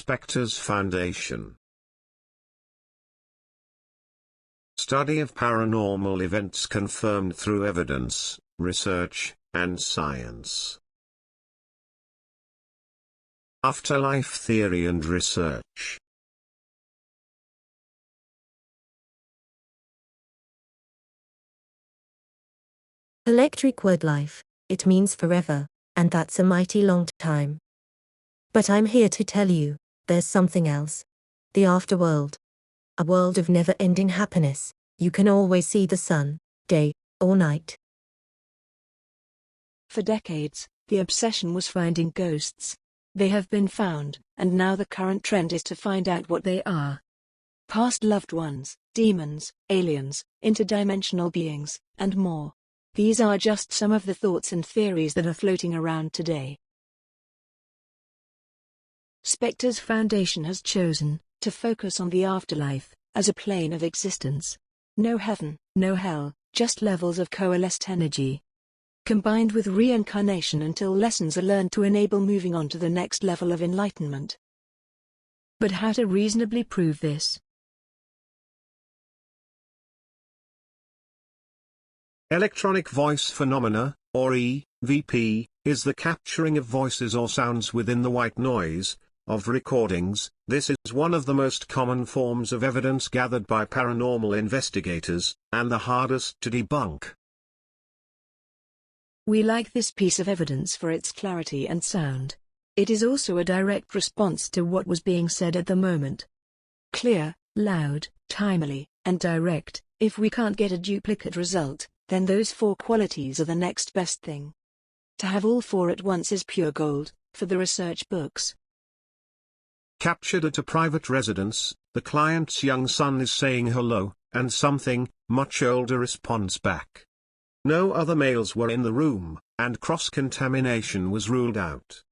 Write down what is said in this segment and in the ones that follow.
Spectres Foundation. Study of paranormal events confirmed through evidence, research, and science. Afterlife theory and research. Electric word life, it means forever, and that's a mighty long time. But I'm here to tell you, there's something else. The afterworld. A world of never-ending happiness. You can always see the sun, day or night. For decades, the obsession was finding ghosts. They have been found, and now the current trend is to find out what they are. Past loved ones, demons, aliens, interdimensional beings, and more. These are just some of the thoughts and theories that are floating around today. Spectres Foundation has chosen to focus on the afterlife as a plane of existence. No heaven, no hell, just levels of coalesced energy, combined with reincarnation until lessons are learned to enable moving on to the next level of enlightenment. But how to reasonably prove this? Electronic voice phenomena, or EVP, is the capturing of voices or sounds within the white noise of recordings. This is one of the most common forms of evidence gathered by paranormal investigators, and the hardest to debunk. We like this piece of evidence for its clarity and sound. It is also a direct response to what was being said at the moment. Clear, loud, timely, and direct. If we can't get a duplicate result, then those four qualities are the next best thing. To have all four at once is pure gold for the research books. Captured at a private residence, the client's young son is saying hello, and something much older responds back. No other males were in the room, and cross-contamination was ruled out.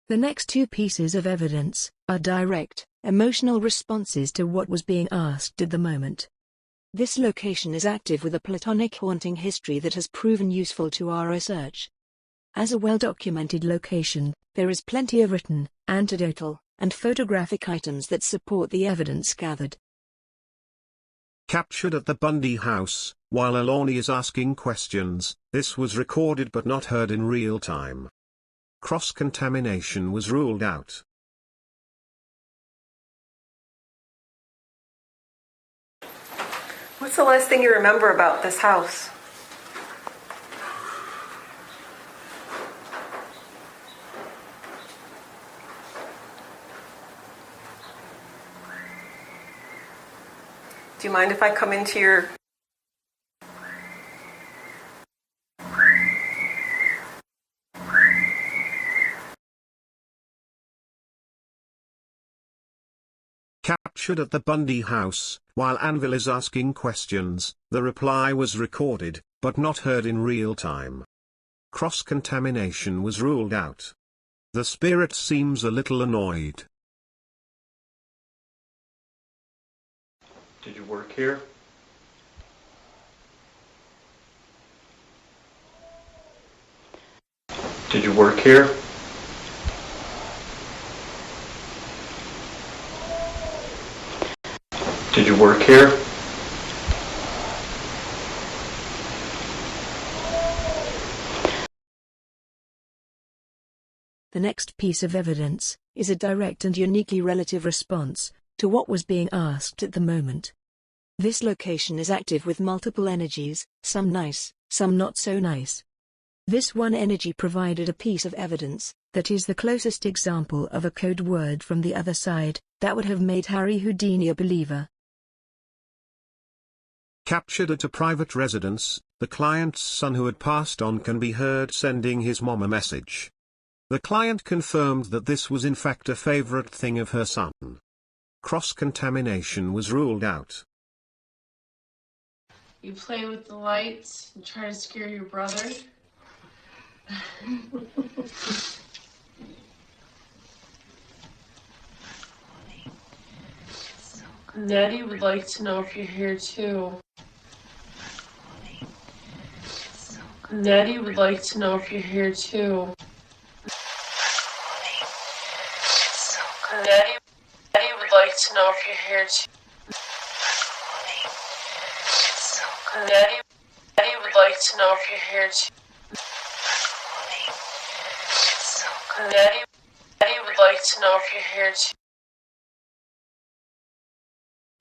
The next two pieces of evidence are direct, emotional responses to what was being asked at the moment. This location is active with a platonic haunting history that has proven useful to our research. As a well-documented location, there is plenty of written, anecdotal, and photographic items that support the evidence gathered. Captured at the Bundy house, while Aloni is asking questions, this was recorded but not heard in real time. Cross-contamination was ruled out. What's the last thing you remember about this house? Do you mind if I come into your... Captured at the Bundy house, while Anvil is asking questions, the reply was recorded, but not heard in real time. Cross-contamination was ruled out. The spirit seems a little annoyed. Did you work here? Did you work here? Did you work here? The next piece of evidence is a direct and uniquely relative response to what was being asked at the moment. This location is active with multiple energies, some nice, some not so nice. This one energy provided a piece of evidence that is the closest example of a code word from the other side that would have made Harry Houdini a believer. Captured at a private residence, the client's son who had passed on can be heard sending his mom a message. The client confirmed that this was in fact a favorite thing of her son. Cross-contamination was ruled out. You play with the lights and try to scare your brother. Nettie would like to know if you're here too. Nettie would like to know if you're here too. Nettie would like to know if you're here too. Nettie would like to know if you're here too. Nettie would like to know if you're here too.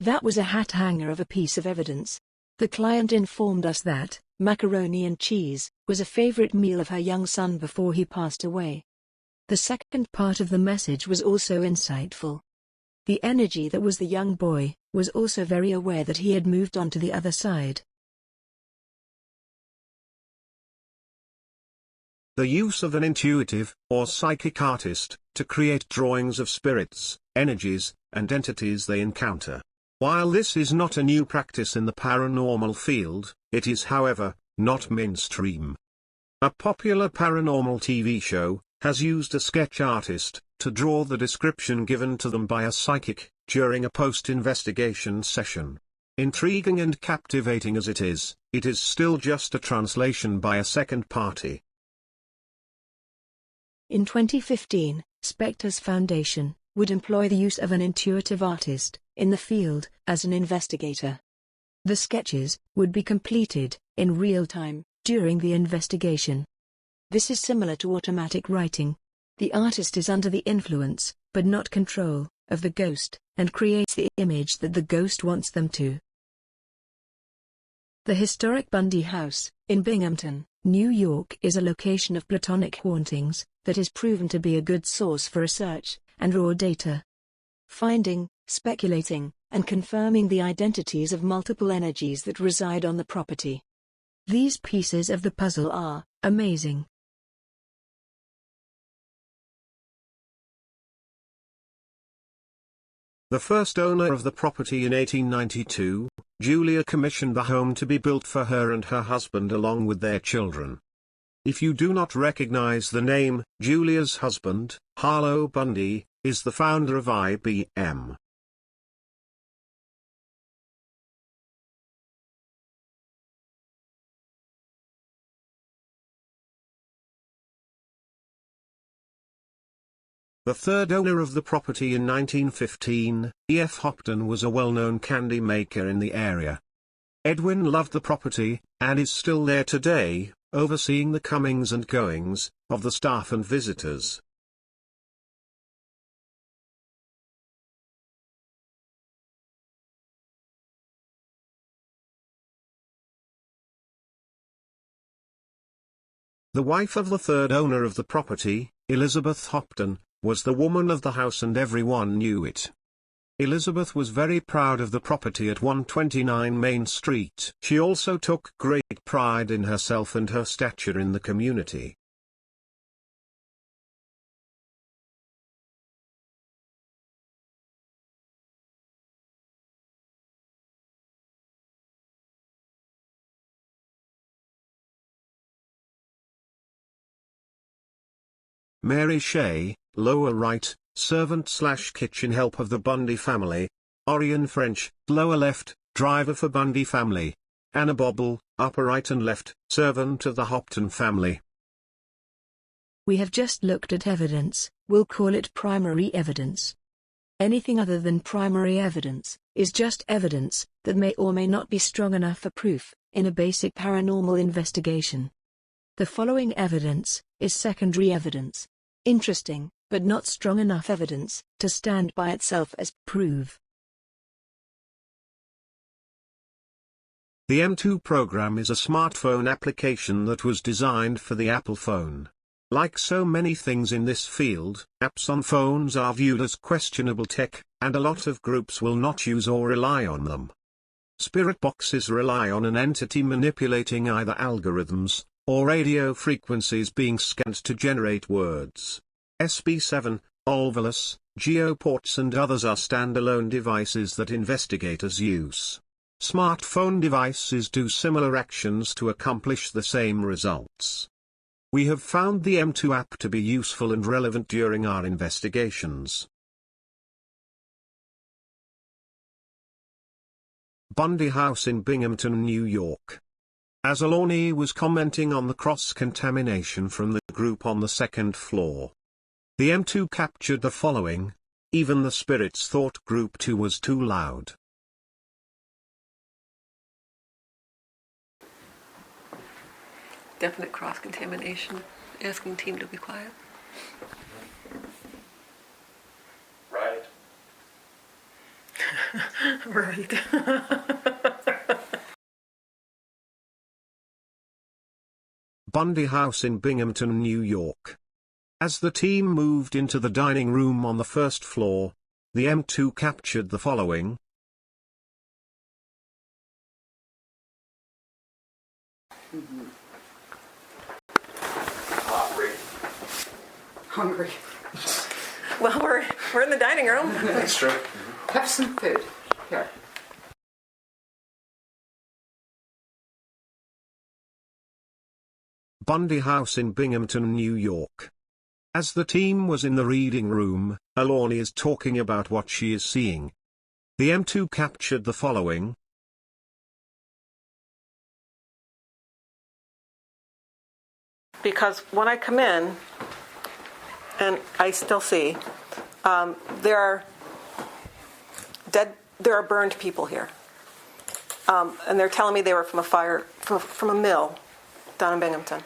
That was a hat hanger of a piece of evidence. The client informed us that macaroni and cheese was a favorite meal of her young son before he passed away. The second part of the message was also insightful. The energy that was the young boy was also very aware that he had moved on to the other side. The use of an intuitive or psychic artist to create drawings of spirits, energies, and entities they encounter. While this is not a new practice in the paranormal field, it is, however, not mainstream. A popular paranormal TV show has used a sketch artist to draw the description given to them by a psychic during a post-investigation session. Intriguing and captivating as it is still just a translation by a second party. In 2015, Spectres Foundation would employ the use of an intuitive artist in the field as an investigator. The sketches would be completed in real time during the investigation. This is similar to automatic writing. The artist is under the influence, but not control, of the ghost, and creates the image that the ghost wants them to. The historic Bundy House, in Binghamton, New York is a location of platonic hauntings that is proven to be a good source for research and raw data. Finding, speculating, and confirming the identities of multiple energies that reside on the property. These pieces of the puzzle are amazing. The first owner of the property in 1892, Julia commissioned the home to be built for her and her husband along with their children. If you do not recognize the name, Julia's husband, Harlow Bundy, is the founder of IBM. The third owner of the property in 1915, E.F. Hopton, was a well-known candy maker in the area. Edwin loved the property, and is still there today, overseeing the comings and goings of the staff and visitors. The wife of the third owner of the property, Elizabeth Hopton, was the woman of the house and everyone knew it. Elizabeth was very proud of the property at 129 Main Street. She also took great pride in herself and her stature in the community. Mary Shea, lower right, servant/kitchen help of the Bundy family. Orion French, lower left, driver for Bundy family. Anna Bobble, upper right and left, servant of the Hopton family. We have just looked at evidence, we'll call it primary evidence. Anything other than primary evidence is just evidence that may or may not be strong enough for proof in a basic paranormal investigation. The following evidence is secondary evidence. Interesting, but not strong enough evidence to stand by itself as proof. The M2 program is a smartphone application that was designed for the Apple phone. Like so many things in this field, apps on phones are viewed as questionable tech, and a lot of groups will not use or rely on them. Spirit boxes rely on an entity manipulating either algorithms or radio frequencies being scanned to generate words. SB7, Olvalus, Geoports and others are standalone devices that investigators use. Smartphone devices do similar actions to accomplish the same results. We have found the M2 app to be useful and relevant during our investigations. Bundy House in Binghamton, New York. As Alani was commenting on the cross-contamination from the group on the second floor, the M2 captured the following: even the spirits thought group 2 was too loud. Definite cross-contamination. Asking team to be quiet. Right. Right. Bundy House in Binghamton, New York. As the team moved into the dining room on the first floor, the M2 captured the following. Hungry. Well, we're in the dining room. That's true. Have some food. Here. Bundy House in Binghamton, New York. As the team was in the reading room, Alani is talking about what she is seeing. The M2 captured the following. Because when I come in, and I still see, there are burned people here. And they're telling me they were from a fire, from a mill down in Binghamton.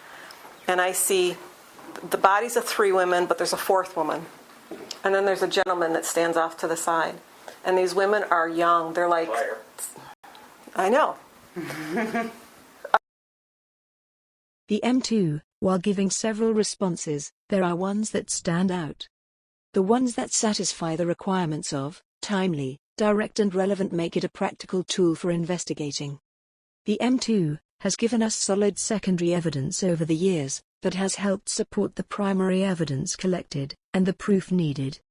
And I see the bodies of 3 women, but there's a 4th woman. And then there's a gentleman that stands off to the side. And these women are young. They're like, Fire. I know. The M2, while giving several responses, there are ones that stand out. The ones that satisfy the requirements of timely, direct and relevant make it a practical tool for investigating. The M2 has given us solid secondary evidence over the years that has helped support the primary evidence collected and the proof needed.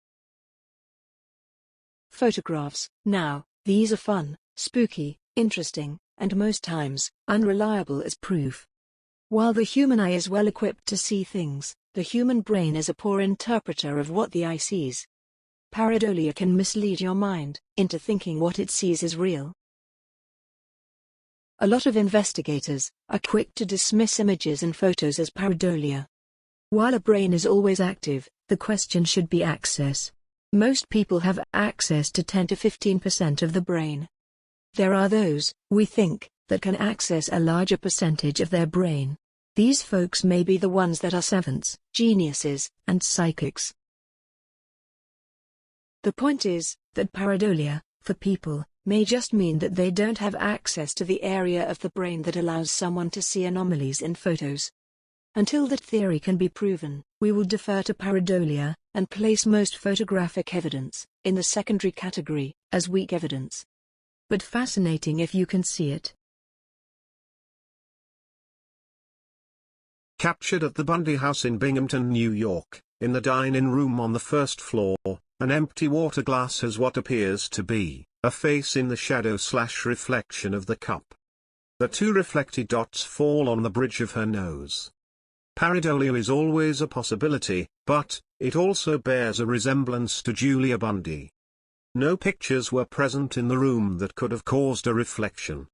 Photographs. Now, these are fun, spooky, interesting, and most times, unreliable as proof. While the human eye is well equipped to see things, the human brain is a poor interpreter of what the eye sees. Pareidolia can mislead your mind into thinking what it sees is real. A lot of investigators are quick to dismiss images and photos as pareidolia. While a brain is always active, the question should be access. Most people have access to 10 to 15% of the brain. There are those, we think, that can access a larger percentage of their brain. These folks may be the ones that are savants, geniuses, and psychics. The point is that pareidolia, for people, may just mean that they don't have access to the area of the brain that allows someone to see anomalies in photos. Until that theory can be proven, we will defer to pareidolia, and place most photographic evidence in the secondary category, as weak evidence. But fascinating if you can see it. Captured at the Bundy House in Binghamton, New York, in the dining room on the first floor, an empty water glass has what appears to be a face in the shadow/reflection of the cup. The 2 reflected dots fall on the bridge of her nose. Pareidolia is always a possibility, but it also bears a resemblance to Julia Bundy. No pictures were present in the room that could have caused a reflection.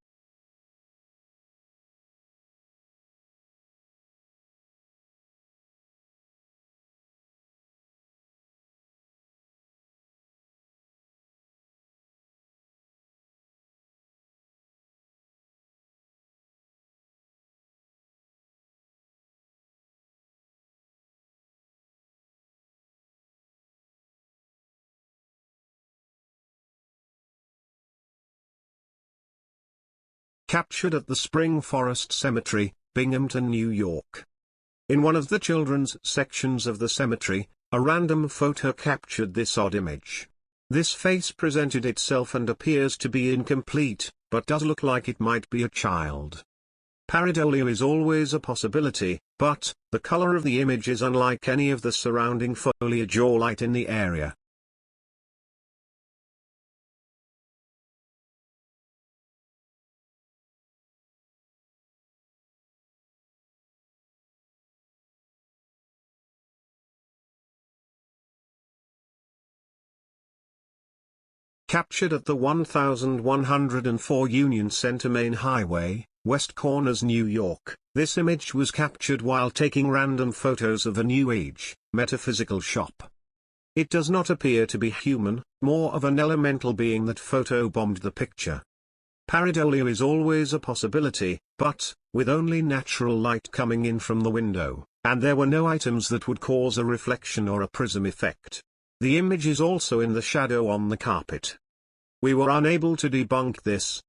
Captured at the Spring Forest Cemetery, Binghamton, New York. In one of the children's sections of the cemetery, a random photo captured this odd image. This face presented itself and appears to be incomplete, but does look like it might be a child. Pareidolia is always a possibility, but the color of the image is unlike any of the surrounding foliage or light in the area. Captured at the 1104 Union Center Main Highway, West Corners, New York, this image was captured while taking random photos of a New Age, metaphysical shop. It does not appear to be human, more of an elemental being that photobombed the picture. Pareidolia is always a possibility, but, with only natural light coming in from the window, and there were no items that would cause a reflection or a prism effect. The image is also in the shadow on the carpet. We were unable to debunk this.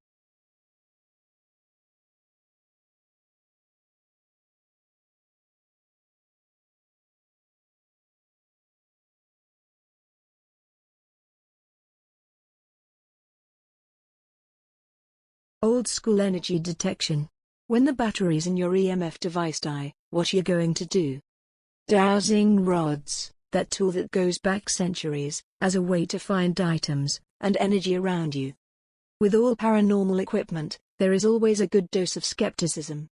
Old school energy detection. When the batteries in your EMF device die, what are you going to do? Dowsing rods, that tool that goes back centuries, as a way to find items and energy around you. With all paranormal equipment, there is always a good dose of skepticism.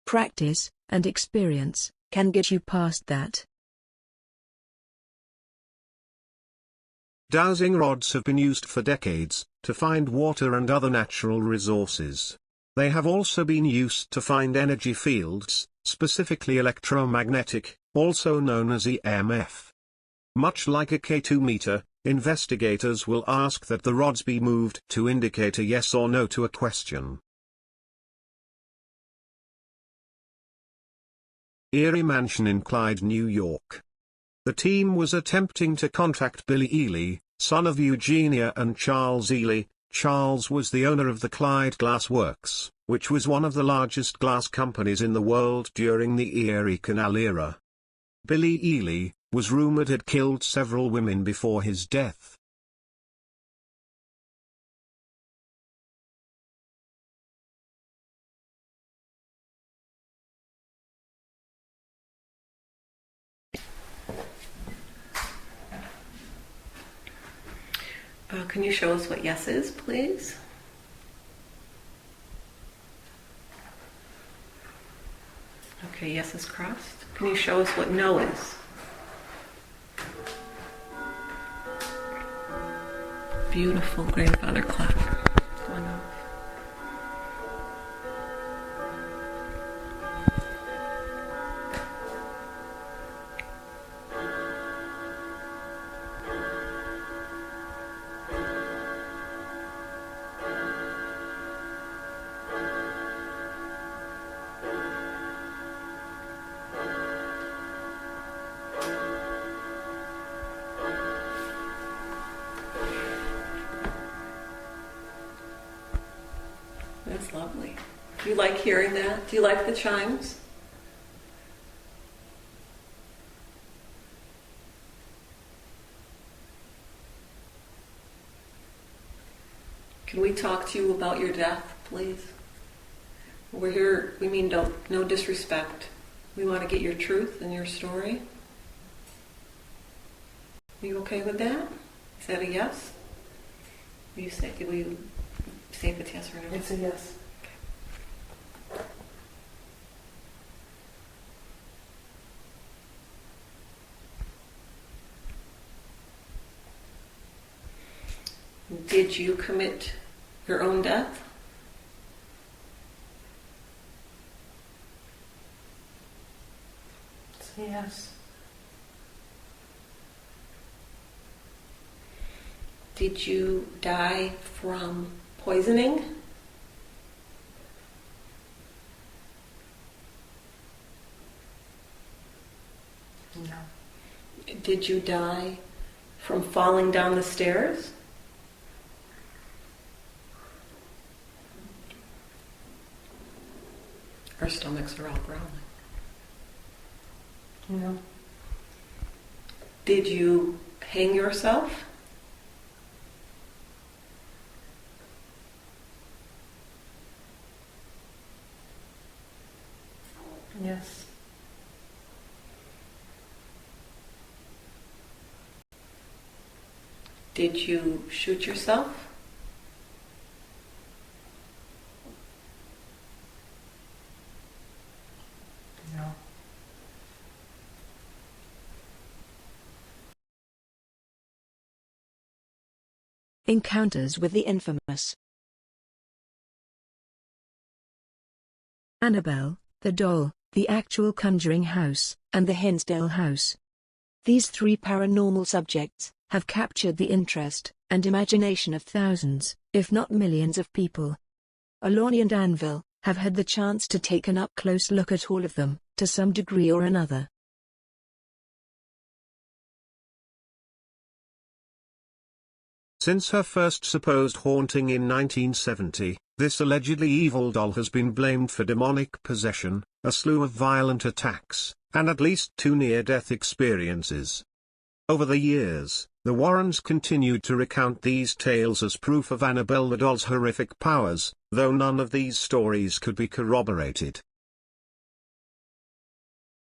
Practice and experience can get you past that. Dowsing rods have been used for decades to find water and other natural resources. They have also been used to find energy fields, specifically electromagnetic, also known as EMF. Much like a K2 meter, investigators will ask that the rods be moved to indicate a yes or no to a question. Eerie Mansion in Clyde, New York. The team was attempting to contact Billy Ely, son of Eugenia and Charles Ely. Charles was the owner of the Clyde Glass Works, which was one of the largest glass companies in the world during the Erie Canal era. Billy Ely was rumored had killed several women before his death. Can you show us what yes is, please? Okay, yes is crossed. Can you show us what no is? Beautiful grandfather clock going off. That's lovely. Do you like hearing that? Do you like the chimes? Can we talk to you about your death, please? We're here, we mean no disrespect. We want to get your truth and your story. Are you okay with that? Is that a yes? Will you say if it's yes or no? It's a yes. Did you commit your own death? It's a yes. Did you die from poisoning? No. Did you die from falling down the stairs? Our stomachs are all growling. No. Did you hang yourself? Yes. Did you shoot yourself? No. Encounters with the infamous Annabelle, the doll, the actual conjuring house, and the Hinsdale house. These three paranormal subjects have captured the interest and imagination of thousands, if not millions of people. Alani and Anvil have had the chance to take an up-close look at all of them, to some degree or another. Since her first supposed haunting in 1970, this allegedly evil doll has been blamed for demonic possession, a slew of violent attacks, and at least 2 near-death experiences. Over the years, the Warrens continued to recount these tales as proof of Annabelle the doll's horrific powers, though none of these stories could be corroborated.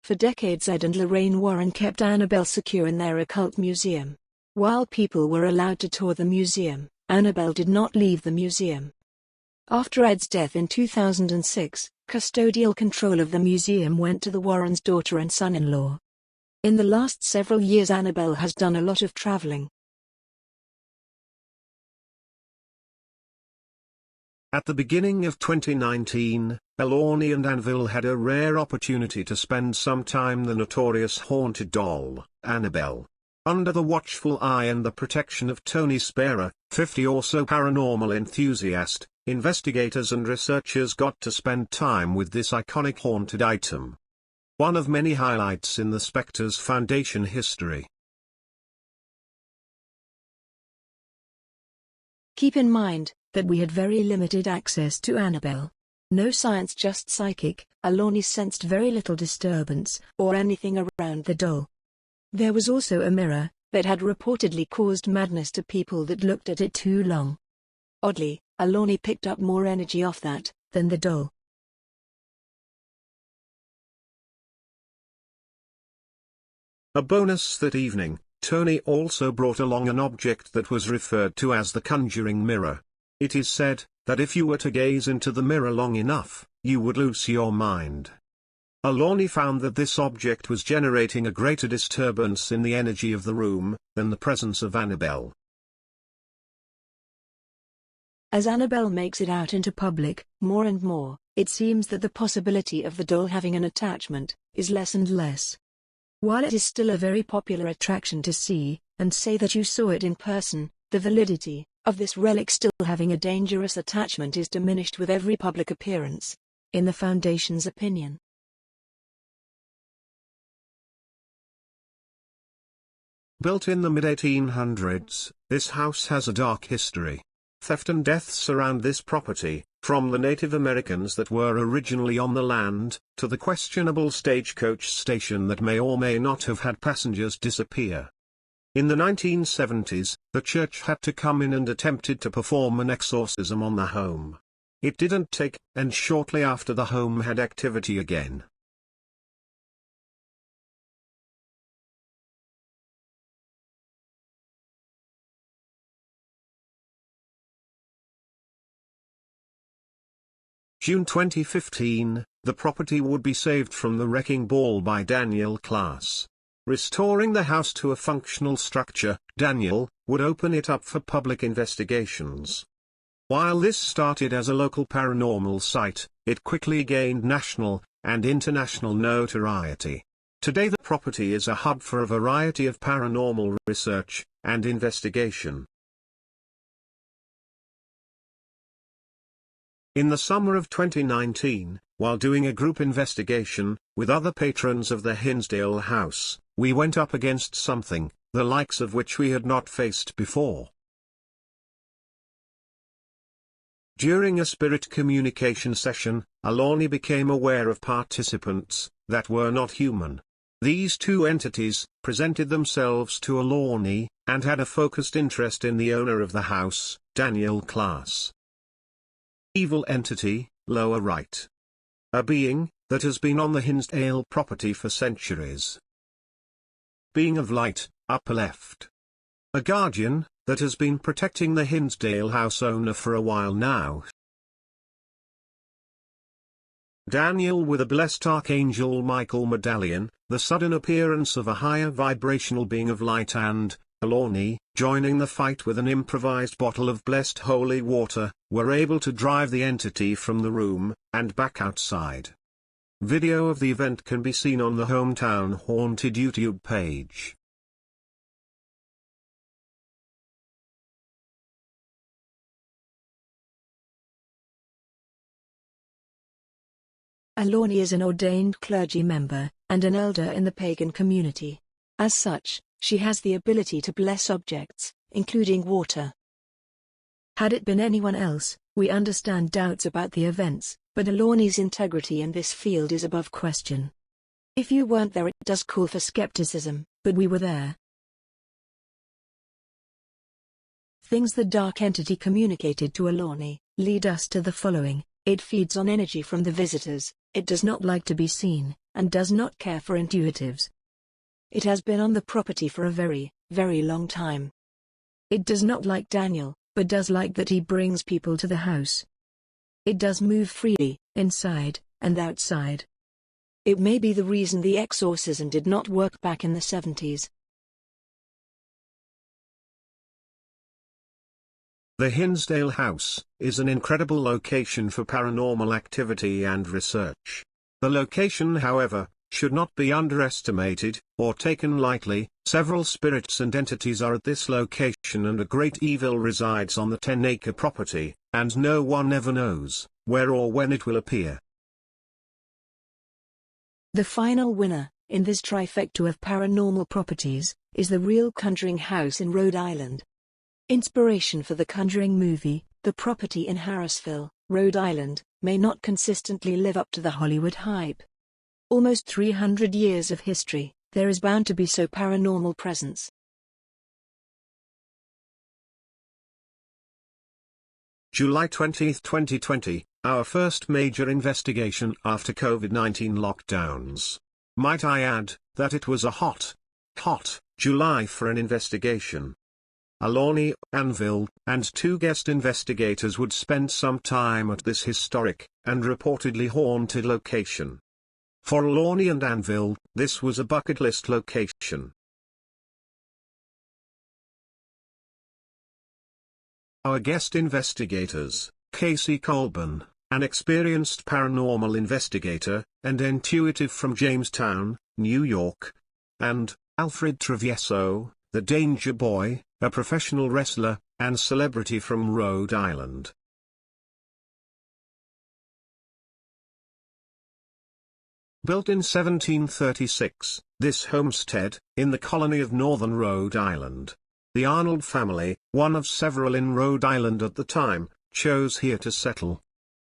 For decades Ed and Lorraine Warren kept Annabelle secure in their occult museum. While people were allowed to tour the museum, Annabelle did not leave the museum. After Ed's death in 2006, custodial control of the museum went to the Warrens' daughter and son-in-law. In the last several years Annabelle has done a lot of traveling. At the beginning of 2019, Alani and Anvil had a rare opportunity to spend some time the notorious haunted doll, Annabelle. Under the watchful eye and the protection of Tony Spera, 50 or so paranormal enthusiast, investigators and researchers got to spend time with this iconic haunted item. One of many highlights in the Spectres Foundation history. Keep in mind that we had very limited access to Annabelle. No science, just psychic. Alani sensed very little disturbance or anything around the doll. There was also a mirror that had reportedly caused madness to people that looked at it too long. Oddly, Alani picked up more energy off that than the doll. A bonus that evening, Tony also brought along an object that was referred to as the conjuring mirror. It is said that if you were to gaze into the mirror long enough, you would lose your mind. Alani found that this object was generating a greater disturbance in the energy of the room than the presence of Annabelle. As Annabelle makes it out into public, more and more, it seems that the possibility of the doll having an attachment is less and less. While it is still a very popular attraction to see and say that you saw it in person, the validity of this relic still having a dangerous attachment is diminished with every public appearance, in the Foundation's opinion. Built in the mid-1800s, this house has a dark history. Theft and deaths surround this property, from the Native Americans that were originally on the land, to the questionable stagecoach station that may or may not have had passengers disappear. In the 1970s, the church had to come in and attempted to perform an exorcism on the home. It didn't take, and shortly after the home had activity again. June 2015, the property would be saved from the wrecking ball by Daniel Class. Restoring the house to a functional structure, Daniel would open it up for public investigations. While this started as a local paranormal site, it quickly gained national and international notoriety. Today the property is a hub for a variety of paranormal research and investigation. In the summer of 2019, while doing a group investigation with other patrons of the Hinsdale house, we went up against something, the likes of which we had not faced before. During a spirit communication session, Alani became aware of participants that were not human. These two entities presented themselves to Alani and had a focused interest in the owner of the house, Daniel Class. Evil entity, lower right. A being that has been on the Hinsdale property for centuries. Being of light, upper left. A guardian that has been protecting the Hinsdale house owner for a while now. Daniel with a blessed Archangel Michael medallion, the sudden appearance of a higher vibrational being of light and Alorni, joining the fight with an improvised bottle of blessed holy water, were able to drive the entity from the room, and back outside. Video of the event can be seen on the Hometown Haunted YouTube page. Alorni is an ordained clergy member, and an elder in the pagan community. As such, she has the ability to bless objects, including water. Had it been anyone else, we understand doubts about the events, but Alorni's integrity in this field is above question. If you weren't there, it does call for skepticism, but we were there. Things the dark entity communicated to Alorni lead us to the following. It feeds on energy from the visitors, it does not like to be seen, and does not care for intuitives. It has been on the property for a very, very long time. It does not like Daniel, but does like that he brings people to the house. It does move freely, inside, and outside. It may be the reason the exorcism did not work back in the 70s. The Hinsdale House is an incredible location for paranormal activity and research. The location, however, should not be underestimated or taken lightly. Several spirits and entities are at this location, and a great evil resides on the 10-acre property, and no one ever knows where or when it will appear. The final winner, in this trifecta of paranormal properties, is the Real Conjuring House in Rhode Island. Inspiration for the Conjuring movie, the property in Harrisville, Rhode Island, may not consistently live up to the Hollywood hype. Almost 300 years of history, there is bound to be so paranormal presence. July 20, 2020, our first major investigation after COVID-19 lockdowns. Might I add, that it was a hot July for an investigation. Alorni, Anvil, and 2 guest investigators would spend some time at this historic, and reportedly haunted location. For Alorni and Anvil, this was a bucket list location. Our guest investigators, Casey Colburn, an experienced paranormal investigator, and intuitive from Jamestown, New York, and Alfred Travieso, the Danger Boy, a professional wrestler and celebrity from Rhode Island. Built in 1736, this homestead, in the colony of northern Rhode Island. The Arnold family, one of several in Rhode Island at the time, chose here to settle.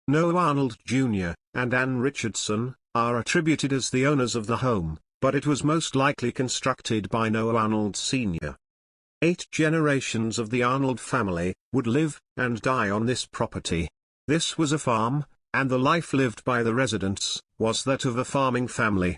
Noah Arnold Jr. and Ann Richardson are attributed as the owners of the home, but it was most likely constructed by Noah Arnold Sr. 8 generations of the Arnold family would live and die on this property. This was a farm, and the life lived by the residents was that of a farming family.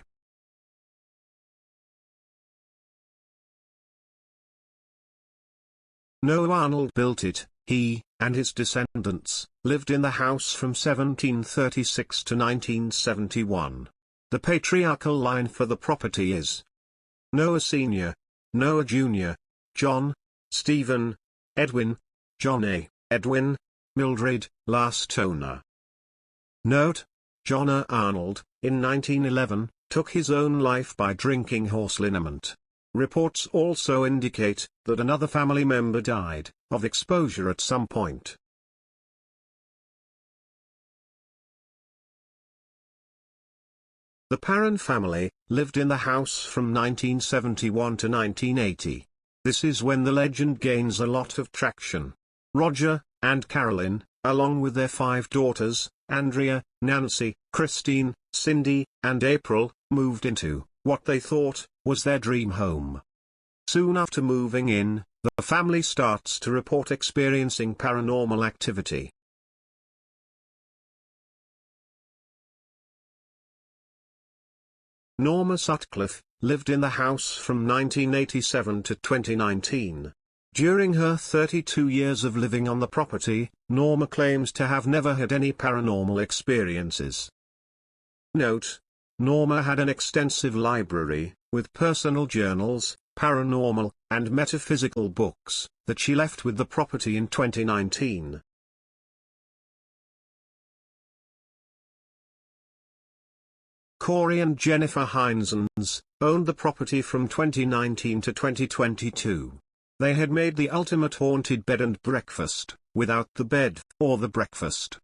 Noah Arnold built it. He and his descendants lived in the house from 1736 to 1971. The patriarchal line for the property is Noah Sr., Noah Jr., John, Stephen, Edwin, John A., Edwin, Mildred, last owner. Note: John A. Arnold, in 1911, took his own life by drinking horse liniment. Reports also indicate that another family member died of exposure at some point. The Parran family lived in the house from 1971 to 1980. This is when the legend gains a lot of traction. Roger and Carolyn, along with their 5 daughters, Andrea, Nancy, Christine, Cindy, and April, moved into what they thought was their dream home. Soon after moving in, the family starts to report experiencing paranormal activity. Norma Sutcliffe lived in the house from 1987 to 2019. During her 32 years of living on the property, Norma claims to have never had any paranormal experiences. Note: Norma had an extensive library, with personal journals, paranormal, and metaphysical books that she left with the property in 2019. Corey and Jennifer Heinzens owned the property from 2019 to 2022. They had made the ultimate haunted bed and breakfast, without the bed or the breakfast.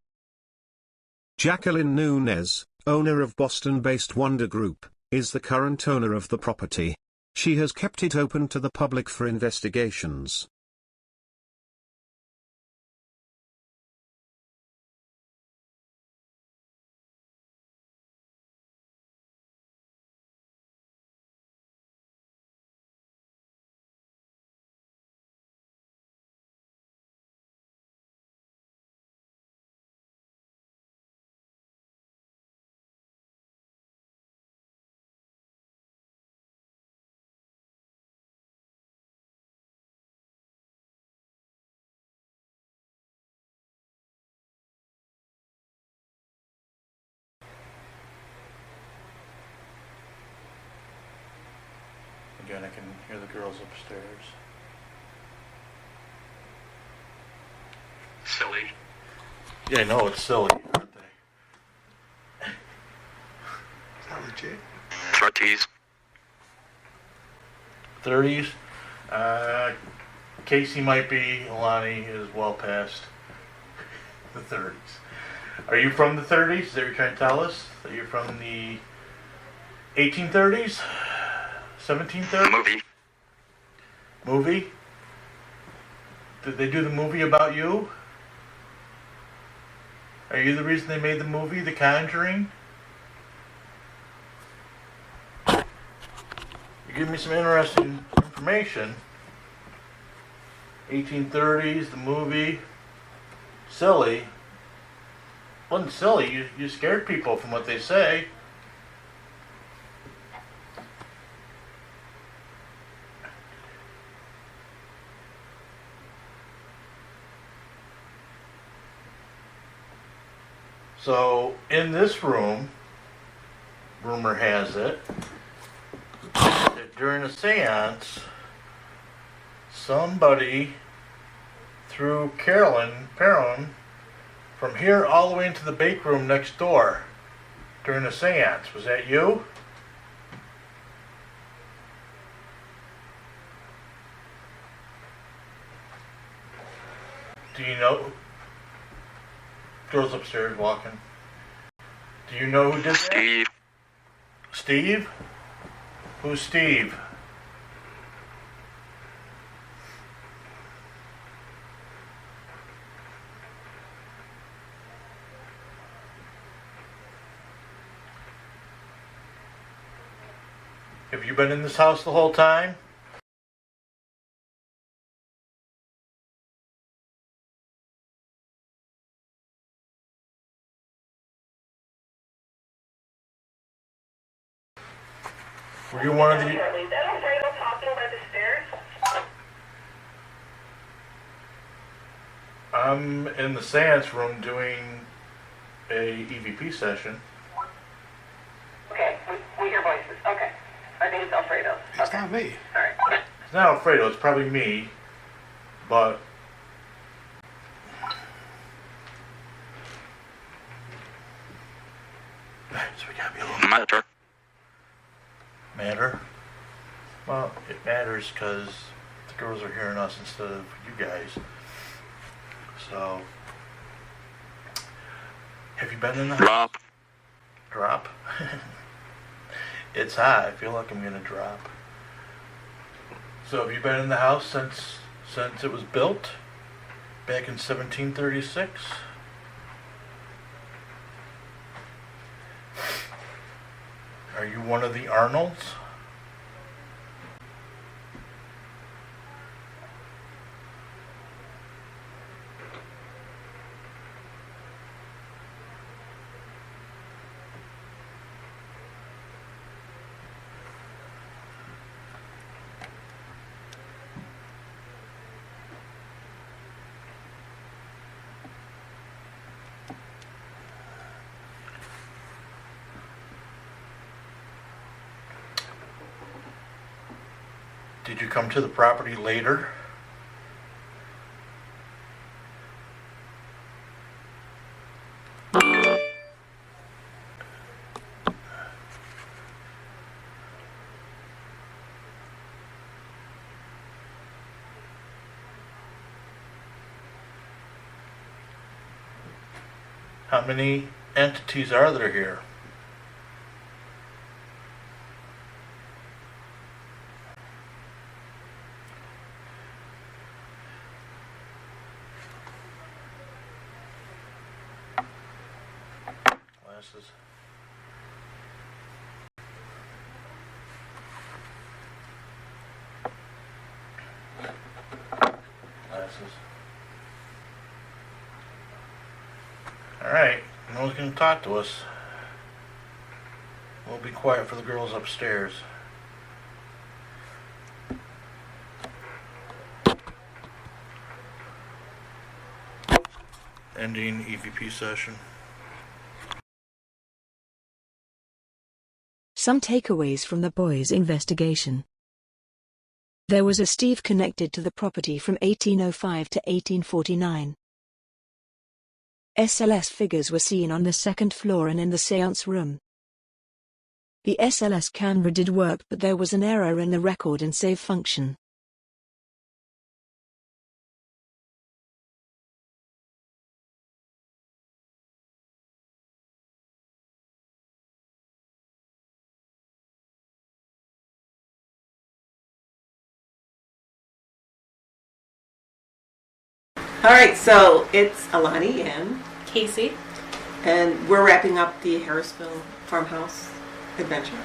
Jacqueline Nunez, owner of Boston-based Wonder Group, is the current owner of the property. She has kept it open to the public for investigations. Again, I can hear the girls upstairs. Silly. Yeah, I know, it's silly, aren't they? Is that legit? 30s. 30s? Casey might be, Alani is well past the 30s. Are you from the 30s? Is that what you're trying to tell us? That you're from the 1830s? 1730s? Movie. Movie? Did they do the movie about you? Are you the reason they made the movie, The Conjuring? You give me some interesting information. 1830s, the movie. Silly. Wasn't silly, you scared people from what they say. So, in this room, rumor has it, that during a seance, somebody threw Carolyn from here all the way into the bake room next door during a seance. Was that you? Do you know? Girls upstairs walking. Do you know who did that? Steve. Steve? Who's Steve? Have you been in this house the whole time? Were you one of the... Is that Alfredo talking by the stairs? I'm in the seance room doing a EVP session. Okay, we hear voices. Okay. I think it's Alfredo. It's not me. Alright. It's not Alfredo, it's probably me, but... So we gotta be a little... Matter. Matter? Well, it matters because the girls are hearing us instead of you guys. So... Have you been in the house? Rob. Drop? It's hot. I feel like I'm gonna drop. So have you been in the house since it was built? Back in 1736? Are you one of the Arnolds? Did you come to the property later? How many entities are there here? Glasses. Glasses. Alright, no one's going to talk to us. We'll be quiet for the girls upstairs. Ending EVP session. Some takeaways from the boys' investigation. There was a Steve connected to the property from 1805 to 1849. SLS figures were seen on the second floor and in the seance room. The SLS camera did work, but there was an error in the record and save function. All right, so it's Alani and Casey. and we're wrapping up the Harrisville farmhouse adventure.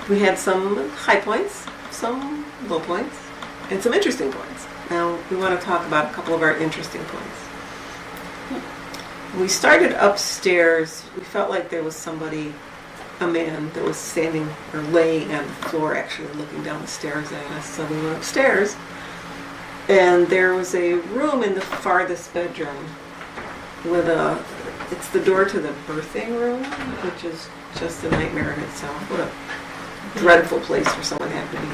We had some high points, some low points, and some interesting points. Now we want to talk about a couple of our interesting points. When we started upstairs, we felt like there was somebody, a man, that was standing or laying on the floor, actually looking down the stairs at us. So we went upstairs, and there was a room in the farthest bedroom with it's the door to the birthing room, which is just a nightmare in itself. What a dreadful place for someone to have to be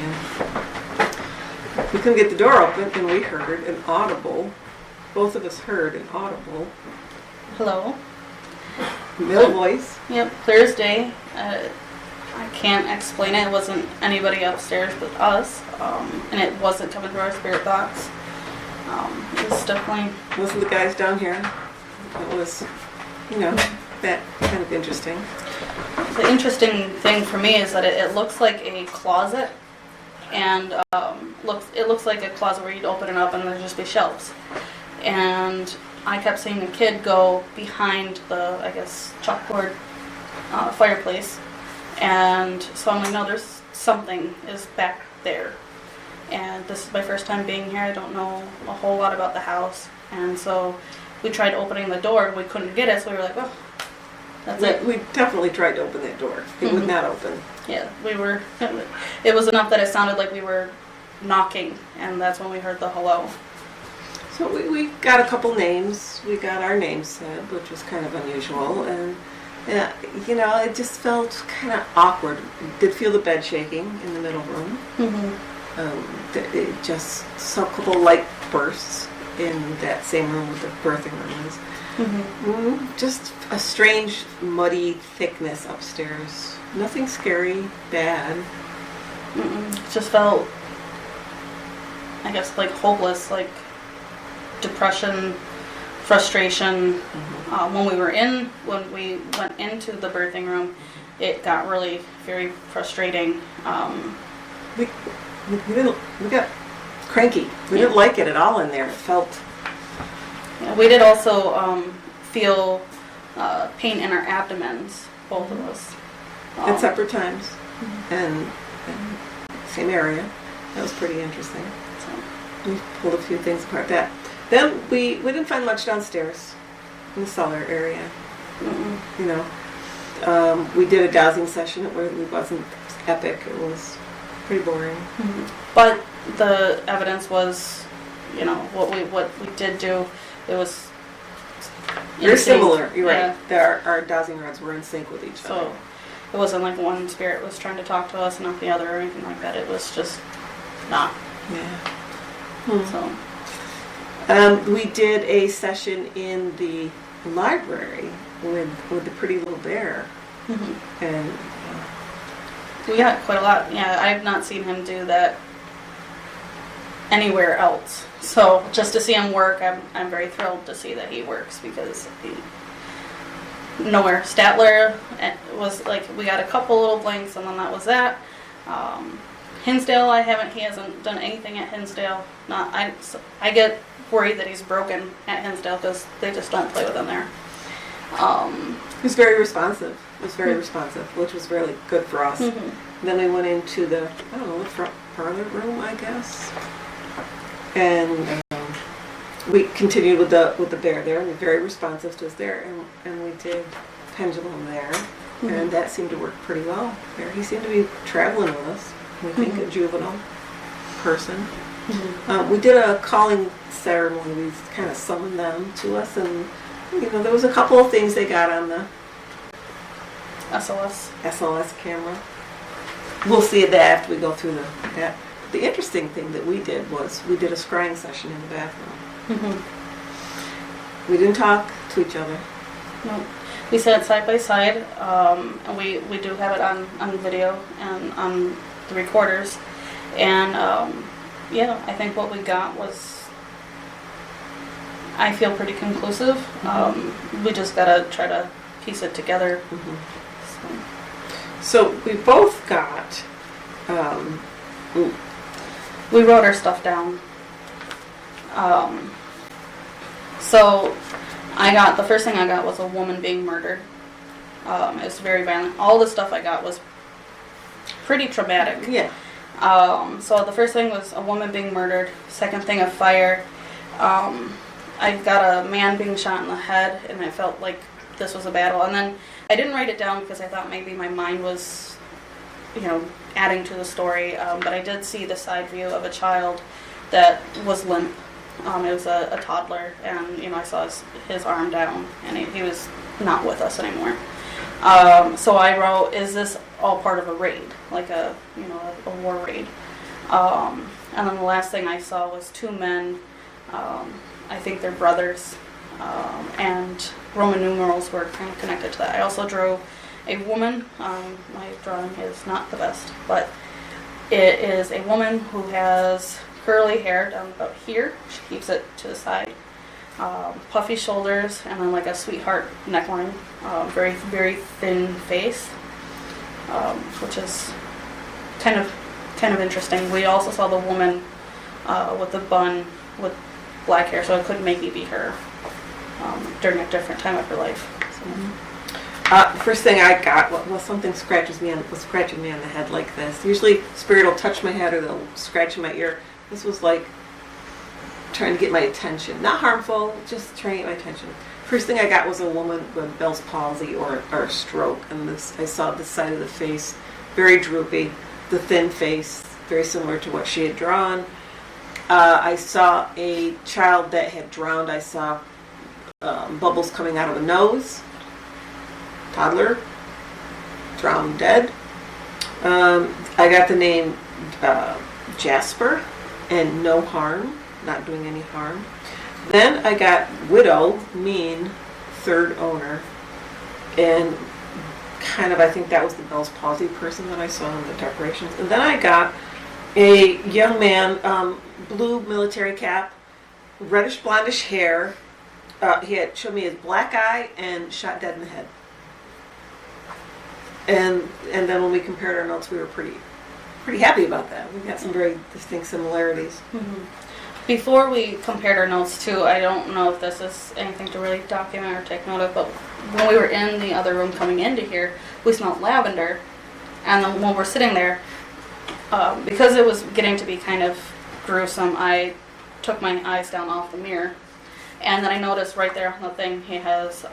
in. We couldn't get the door open, and we heard an audible, both of us heard an audible Hello. male voice. Yep, clear as day. I can't explain it. It wasn't anybody upstairs but us, and it wasn't coming through our spirit box. It was definitely... Wasn't the guys down here. It was, that kind of interesting. The interesting thing for me is that it looks like a closet, and it looks like a closet where you'd open it up and there'd just be shelves. And I kept seeing the kid go behind the, I guess, chalkboard fireplace. And so I'm like, no, there's something is back there. And this is my first time being here. I don't know a whole lot about the house. And so we tried opening the door. We couldn't get it, so we were like, oh, that's it. We definitely tried to open that door. It would not open. Yeah, it was enough that it sounded like we were knocking, and that's when we heard the hello. So we got a couple names. We got our names said, which was kind of unusual. And, it just felt kind of awkward. Did feel the bed shaking in the middle room. It just saw a couple light bursts in that same room with the birthing room is. Just a strange, muddy thickness upstairs. Nothing scary, bad. It just felt, I guess, like hopeless, like depression, frustration. When we went into the birthing room, it got really very frustrating. We got cranky. We didn't like it at all in there. It felt... Yeah, we did also feel pain in our abdomens, both of us. At separate times. And same area. That was pretty interesting. So we pulled a few things apart. Then we didn't find much downstairs in the cellar area. We did a dowsing session. It wasn't epic. It was pretty boring. But the evidence was, what we did do. It was very similar. You're right. Our dowsing rods were in sync with each other. So it wasn't like one spirit was trying to talk to us and not the other or anything like that. It was just not. Yeah. So We did a session in the library with the pretty little bear, and we got quite a lot. Yeah, I've not seen him do that anywhere else. So just to see him work, I'm very thrilled to see that he works, because nowhere. Statler was like, we got a couple little blinks and then that was that. Hinsdale, he hasn't done anything at Hinsdale. I get worried that he's broken at Hinsdale because they just don't play with him there. he was very responsive. Which was really good for us. Then we went into the front parlor room, I guess, and we continued with the bear there, and very responsive to us there, and we did pendulum there, and that seemed to work pretty well there. He seemed to be traveling with us. We think a juvenile person. We did a calling ceremony. We kind of summoned them to us, and there was a couple of things they got on the SLS camera. We'll see that after we go through that. The interesting thing that we did was we did a scrying session in the bathroom. We didn't talk to each other. No. We sat side by side, and we do have it on video and on the recorders. And I think what we got was, I feel, pretty conclusive. We just gotta try to piece it together. So we both got. We wrote our stuff down. So the first thing I got was a woman being murdered. It was very violent. All the stuff I got was pretty traumatic. Yeah. So the first thing was a woman being murdered. Second thing, a fire. I got a man being shot in the head, and I felt like this was a battle. And then I didn't write it down because I thought maybe my mind was, adding to the story. But I did see the side view of a child that was limp. It was a toddler, and I saw his arm down, and he was not with us anymore. So I wrote, "Is this all part of a raid, like a war raid?" And then the last thing I saw was two men. I think they're brothers, and Roman numerals were kind of connected to that. I also drew a woman. My drawing is not the best, but it is a woman who has curly hair down about here. She keeps it to the side. Puffy shoulders, and then like a sweetheart neckline. Very, very thin face, which is kind of interesting. We also saw the woman with the bun with black hair, so it could maybe be her during a different time of her life. So. The first thing I got was something scratching me on the head like this. Usually, spirit will touch my head or they'll scratch in my ear. This was like trying to get my attention. Not harmful, just trying to get my attention. First thing I got was a woman with Bell's palsy or a stroke, and I saw this side of the face, very droopy, the thin face, very similar to what she had drawn. I saw a child that had drowned. I saw bubbles coming out of a nose. Toddler, drowned, dead. I got the name Jasper, and no harm, not doing any harm. Then I got widow, mean, third owner, and kind of, I think that was the Bell's palsy person that I saw in the decorations. And then I got a young man, blue military cap, reddish blondish hair. He had showed me his black eye and shot dead in the head. And then when we compared our notes, we were pretty happy about that. We got some very distinct similarities. Before we compared our notes too, I don't know if this is anything to really document or take note of, but when we were in the other room coming into here, we smelled lavender, and then when we're sitting there, because it was getting to be kind of gruesome, I took my eyes down off the mirror, and then I noticed right there on the thing he has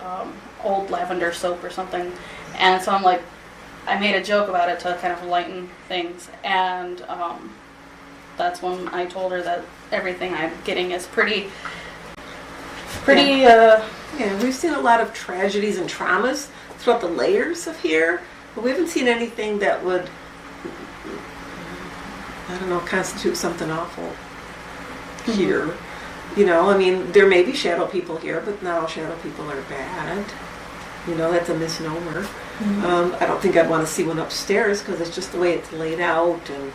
old lavender soap or something, and so I'm like, I made a joke about it to kind of lighten things, and that's when I told her that everything I'm getting is pretty. Yeah, we've seen a lot of tragedies and traumas throughout the layers of here, but we haven't seen anything that would I don't know, constitute something awful here. You know, I mean, there may be shadow people here, but not all shadow people are bad. You know, that's a misnomer. I don't think I'd want to see one upstairs because it's just the way it's laid out, and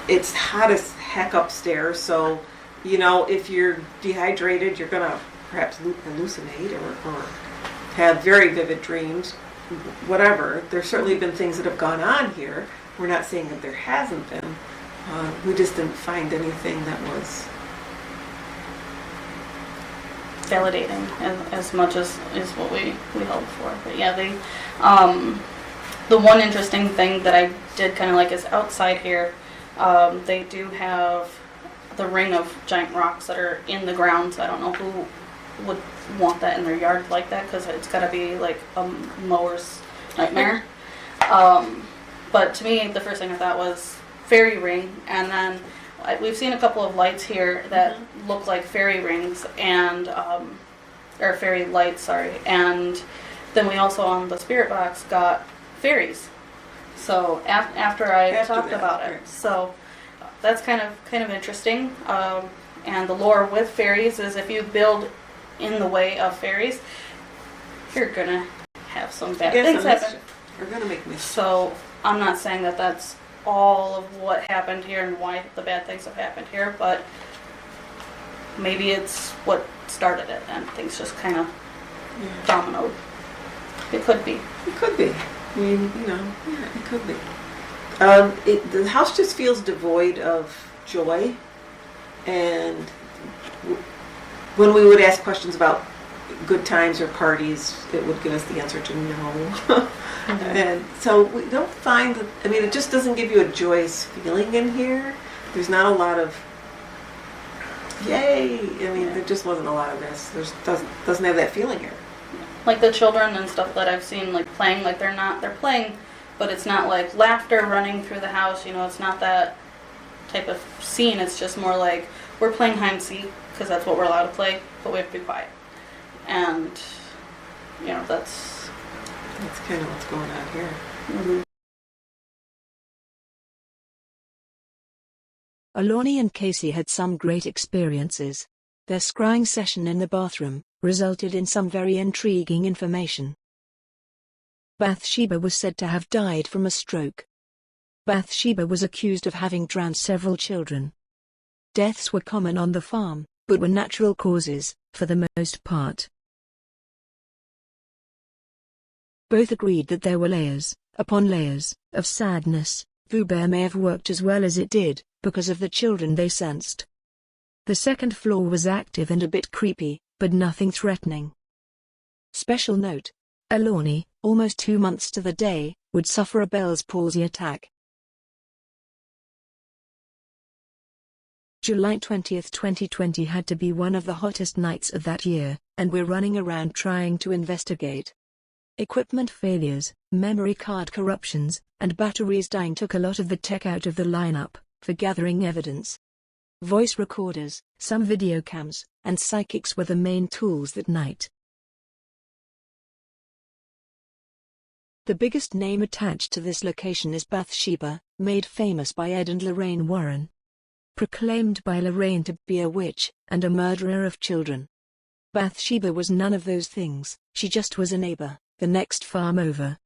it's hot as heck upstairs. So, you know, if you're dehydrated, you're going to perhaps hallucinate or have very vivid dreams, whatever. There's certainly been things that have gone on here. We're not saying that there hasn't been. We just didn't find anything that was validating as much as is what we hoped for. But yeah, the one interesting thing that I did kind of like is outside here, they do have the ring of giant rocks that are in the ground. So I don't know who would want that in their yard like that, because it's got to be like a mower's nightmare. But to me, the first thing I thought was fairy ring, and then we've seen a couple of lights here that look like fairy rings, and or fairy lights, sorry. And then we also on the spirit box got fairies. So after I talked about it, so that's kind of interesting. And the lore with fairies is if you build in the way of fairies, you're gonna have some bad things happen. You're gonna make mischief. So I'm not saying that that's all of what happened here and why the bad things have happened here, but maybe it's what started it and things just kind of dominoed. It could be. It could be. I mean, you know, yeah, it could be. The house just feels devoid of joy, and when we would ask questions about good times or parties, it would give us the answer to no. And so we don't find that, I mean, it just doesn't give you a joyous feeling in here. There's not a lot of yay. I mean, there just wasn't a lot of this. Doesn't have that feeling here. Like the children and stuff that I've seen, like playing, like they're playing, but it's not like laughter running through the house. You know, it's not that type of scene. It's just more like we're playing hide and seek because that's what we're allowed to play, but we have to be quiet. And you know, that's kind of what's going on here. Alani and Casey had some great experiences. Their scrying session in the bathroom resulted in some very intriguing information. Bathsheba was said to have died from a stroke. Bathsheba was accused of having drowned several children. Deaths were common on the farm, but were natural causes, for the most part. Both agreed that there were layers, upon layers, of sadness. Vuber may have worked as well as it did, because of the children they sensed. The second floor was active and a bit creepy, but nothing threatening. Special note: Alani, almost 2 months to the day, would suffer a Bell's palsy attack. July 20, 2020 had to be one of the hottest nights of that year, and we're running around trying to investigate. Equipment failures, memory card corruptions, and batteries dying took a lot of the tech out of the lineup for gathering evidence. Voice recorders, some video cams, and psychics were the main tools that night. The biggest name attached to this location is Bathsheba, made famous by Ed and Lorraine Warren. Proclaimed by Lorraine to be a witch and a murderer of children. Bathsheba was none of those things, she just was a neighbor, the next farm over.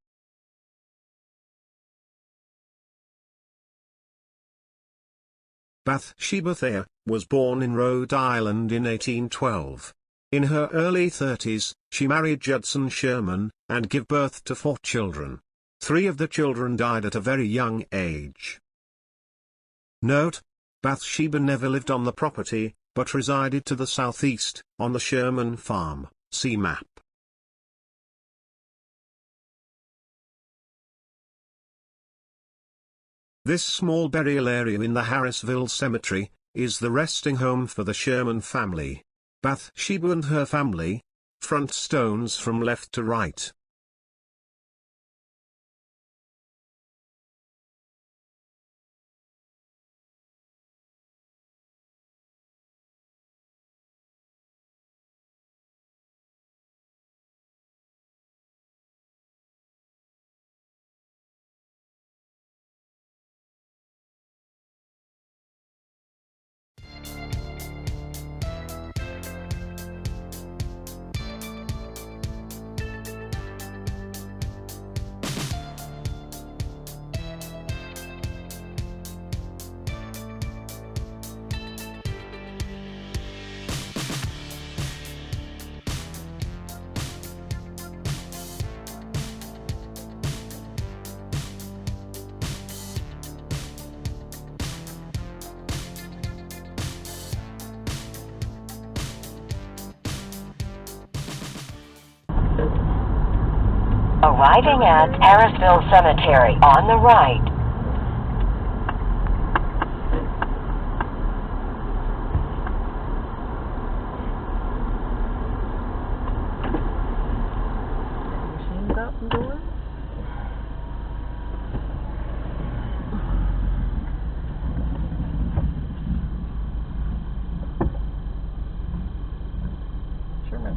Bathsheba Thayer was born in Rhode Island in 1812. In her early 30s, she married Judson Sherman, and gave birth to 4 children. 3 of the children died at a very young age. Note: Bathsheba never lived on the property, but resided to the southeast, on the Sherman farm. See map. This small burial area in the Harrisville Cemetery is the resting home for the Sherman family. Bathsheba and her family. Front stones from left to right. Arriving at Harrisville Cemetery on the right. Machines out the door. Sherman.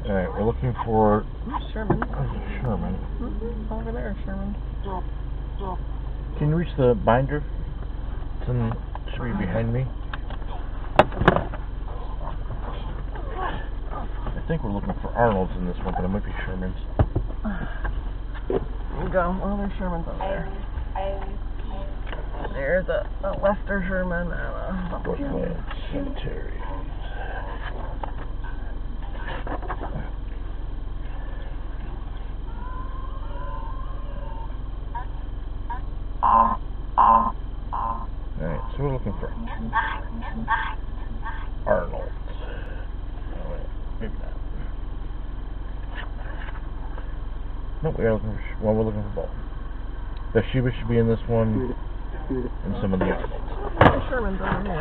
Alright, we're looking for Sherman. Sherman. Over there, Sherman. Can you reach the binder? It's in, should be behind me. I think we're looking for Arnold's in this one, but it might be Sherman's. There you go. Well, there's Sherman's over there. There's a Lester Sherman and a Brookland Cemetery. Alright, so we're looking for Arnold. Oh, wait, maybe not. No, we are looking for, well, we're looking for both. Bathsheba should be in this one, and some of the Arnolds. Sherman's over here.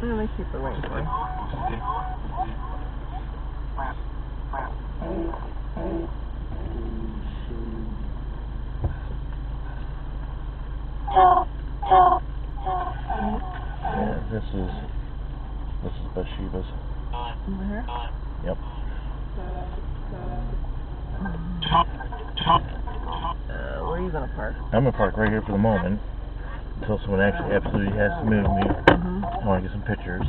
And they keep the waiting for him. Yeah, this is Bathsheba's. Over here? Yep. Where are you gonna park? I'm gonna park right here for the moment until someone actually absolutely has to move me. I want to get some pictures.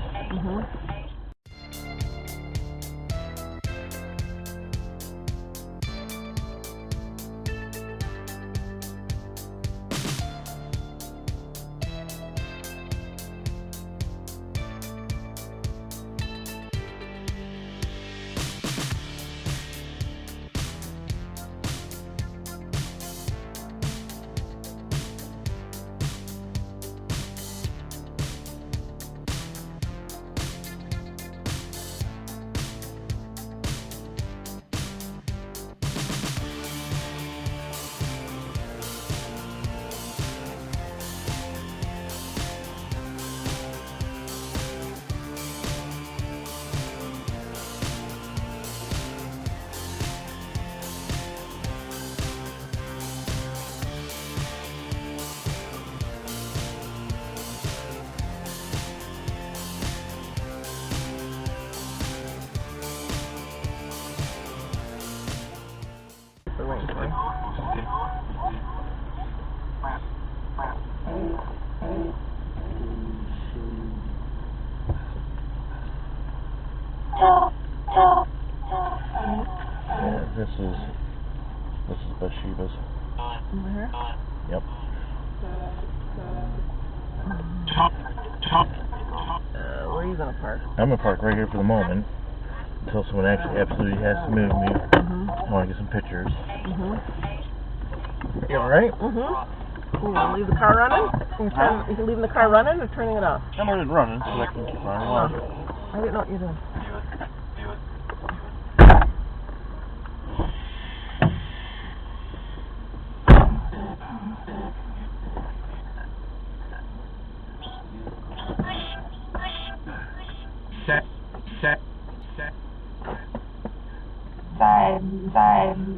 They're waiting for him. Yeah, this is Bathsheba's. Over here? Yep. Where are you gonna park? I'm gonna park right here for the moment until someone actually absolutely has to move me. I want to get some pictures. You alright? You gonna leave the car running? You can leave the car running or turning it off? I'm already running, so I can keep running. I didn't know what you did. Side.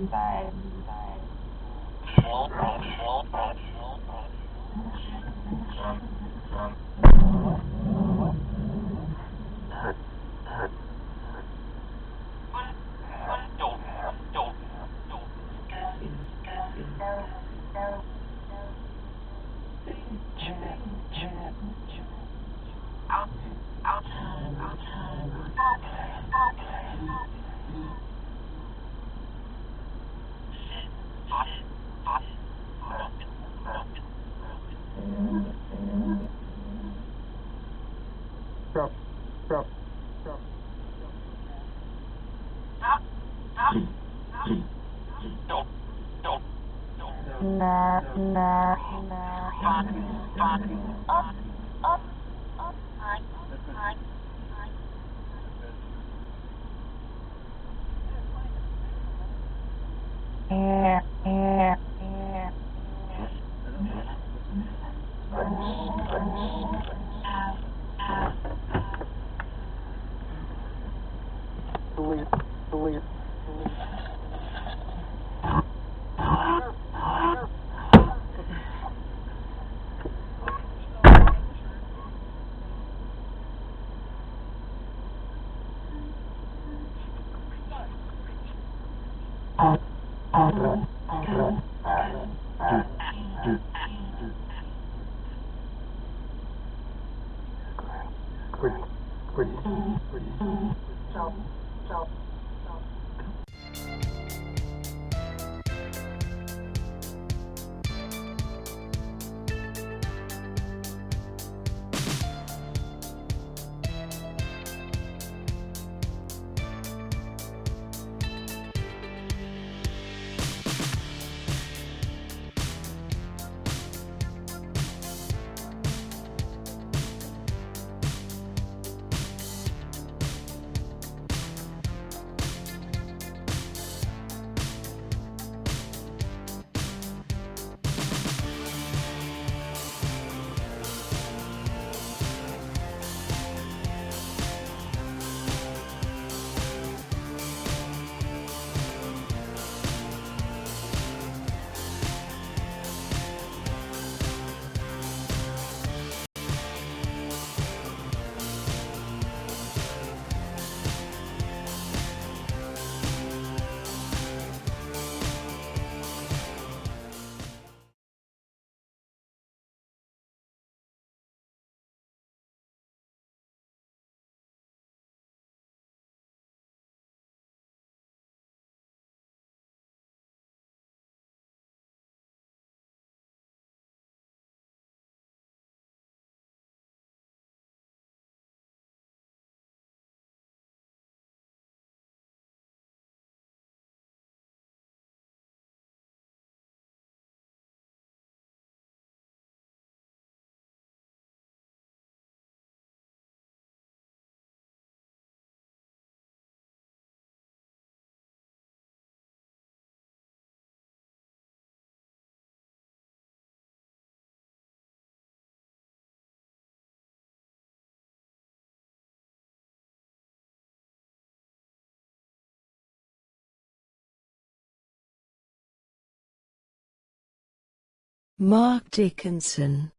Mark Dickinson.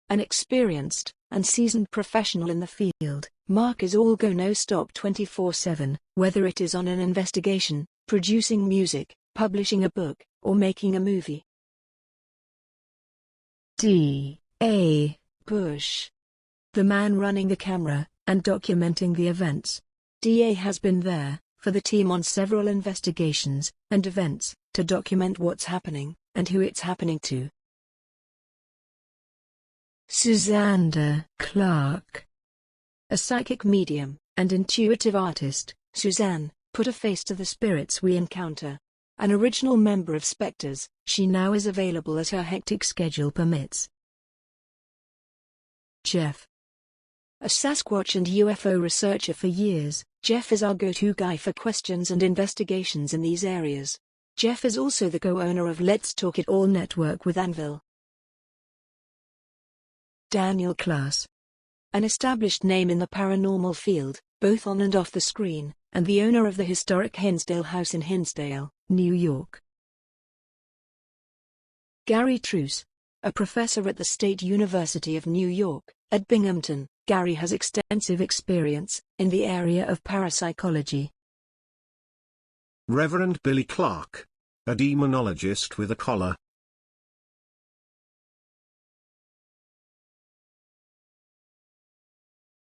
An experienced and seasoned professional in the field, Mark is all go no stop 24/7, whether it is on an investigation, producing music, publishing a book, or making a movie. D.A. Bush. The man running the camera and documenting the events. D.A. has been there for the team on several investigations and events to document what's happening and who it's happening to. Susanna Clark. A psychic medium and intuitive artist, Suzanne put a face to the spirits we encounter. An original member of Spectres, she now is available as her hectic schedule permits. Jeff. A Sasquatch and UFO researcher for years, Jeff is our go-to guy for questions and investigations in these areas. Jeff is also the co-owner of Let's Talk It All Network with Anvil. Daniel Klass. An established name in the paranormal field, both on and off the screen, and the owner of the historic Hinsdale House in Hinsdale, New York. Gary Truce. A professor at the State University of New York, at Binghamton, Gary has extensive experience in the area of parapsychology. Reverend Billy Clark. A demonologist with a collar,